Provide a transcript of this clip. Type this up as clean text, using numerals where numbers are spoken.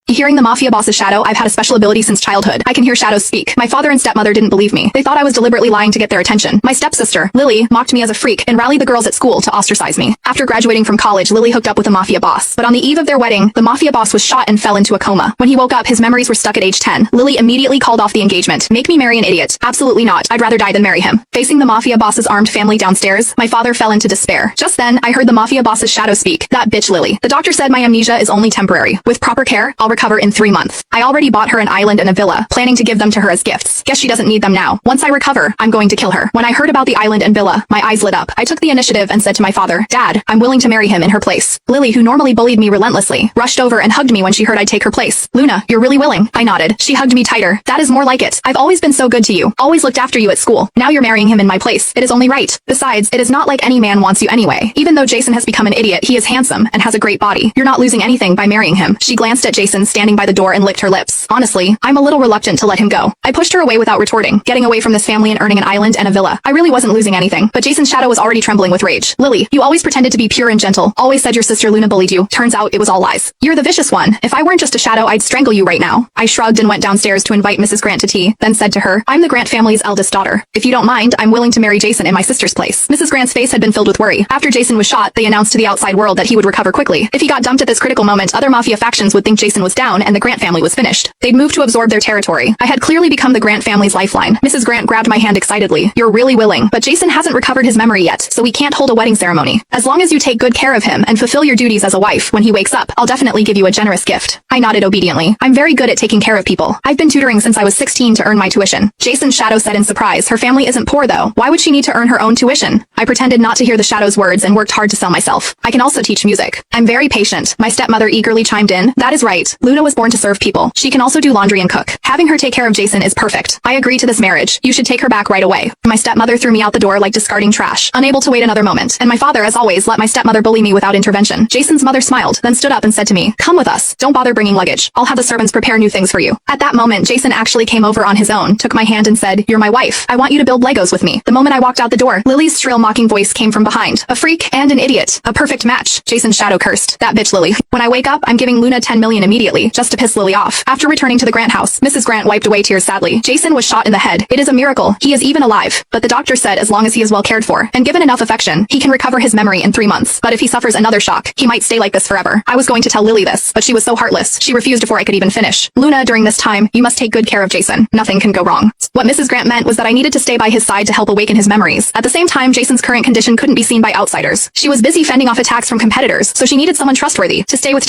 Hearing the mafia boss's shadow, I've had a special ability since childhood. I can hear shadows speak. My father and stepmother didn't believe me. They thought I was deliberately lying to get their attention. My stepsister, Lily, mocked me as a freak and rallied the girls at school to ostracize me. After graduating from college, Lily hooked up with a mafia boss. But on the eve of their wedding, the mafia boss was shot and fell into a coma. When he woke up, his memories were stuck at age 10. Lily immediately called off the engagement. Make me marry an idiot. Absolutely not. I'd rather die than marry him. Facing the mafia boss's armed family downstairs, my father fell into despair. Just then, I heard the mafia boss's shadow speak. That bitch Lily. The doctor said my amnesia is only temporary. With proper care, I'll recover in 3 months. I already bought her an island and a villa, planning to give them to her as gifts. Guess she doesn't need them now. Once I recover, I'm going to kill her. When I heard about the island and villa, my eyes lit up. I took the initiative and said to my father, Dad, I'm willing to marry him in her place. Lily, who normally bullied me relentlessly, rushed over and hugged me when she heard I'd take her place. Luna, you're really willing. I nodded. She hugged me tighter. That is more like it. I've always been so good to you. Always looked after you at school. Now you're marrying him in my place. It is only right. Besides, it is not like any man wants you anyway. Even though Jason has become an idiot, he is handsome and has a great body. You're not losing anything by marrying him. She glanced at Jason standing by the door and licked her lips. Honestly, I'm a little reluctant to let him go. I pushed her away without retorting, getting away from this family and earning an island and a villa. I really wasn't losing anything, but Jason's shadow was already trembling with rage. Lily, you always pretended to be pure and gentle. Always said your sister Luna bullied you. Turns out it was all lies. You're the vicious one. If I weren't just a shadow, I'd strangle you right now. I shrugged and went downstairs to invite Mrs. Grant to tea, then said to her, I'm the Grant family's eldest daughter. If you don't mind, I'm willing to marry Jason in my sister's place. Mrs. Grant's face had been filled with worry. After Jason was shot, they announced to the outside world that he would recover quickly. If he got dumped at this critical moment, other mafia factions would think Jason was down and the Grant family was finished. They'd move to absorb their territory. I had clearly become the Grant family's lifeline. Mrs. Grant grabbed my hand excitedly. You're really willing, but Jason hasn't recovered his memory yet, so we can't hold a wedding ceremony. As long as you take good care of him and fulfill your duties as a wife, when he wakes up, I'll definitely give you a generous gift. I nodded obediently. I'm very good at taking care of people. I've been tutoring since I was 16 to earn my tuition. Jason's shadow said in surprise, her family isn't poor though. Why would she need to earn her own tuition? I pretended not to hear the shadow's words and worked hard to sell myself. I can also teach music. I'm very patient. My stepmother eagerly chimed in. That is right. Luna was born to serve people. She can also do laundry and cook. Having her take care of Jason is perfect. I agree to this marriage. You should take her back right away. My stepmother threw me out the door like discarding trash, unable to wait another moment. And my father, as always, let my stepmother bully me without intervention. Jason's mother smiled, then stood up and said to me, come with us. Don't bother bringing luggage. I'll have the servants prepare new things for you. At that moment, Jason actually came over on his own, took my hand and said, you're my wife. I want you to build Legos with me. The moment I walked out the door, Lily's shrill mocking voice came from behind. A freak and an idiot. A perfect match. Jason's shadow cursed. That bitch Lily. When I wake up, I'm giving Luna 10 million immediately, just to piss Lily off. After returning to the Grant house, Mrs. Grant wiped away tears sadly. Jason was shot in the head. It is a miracle. He is even alive. But the doctor said as long as he is well cared for and given enough affection, he can recover his memory in 3 months. But if he suffers another shock, he might stay like this forever. I was going to tell Lily this, but she was so heartless. She refused before I could even finish. Luna, during this time, you must take good care of Jason. Nothing can go wrong. What Mrs. Grant meant was that I needed to stay by his side to help awaken his memories. At the same time, Jason's current condition couldn't be seen by outsiders. She was busy fending off attacks from competitors, so she needed someone trustworthy to stay with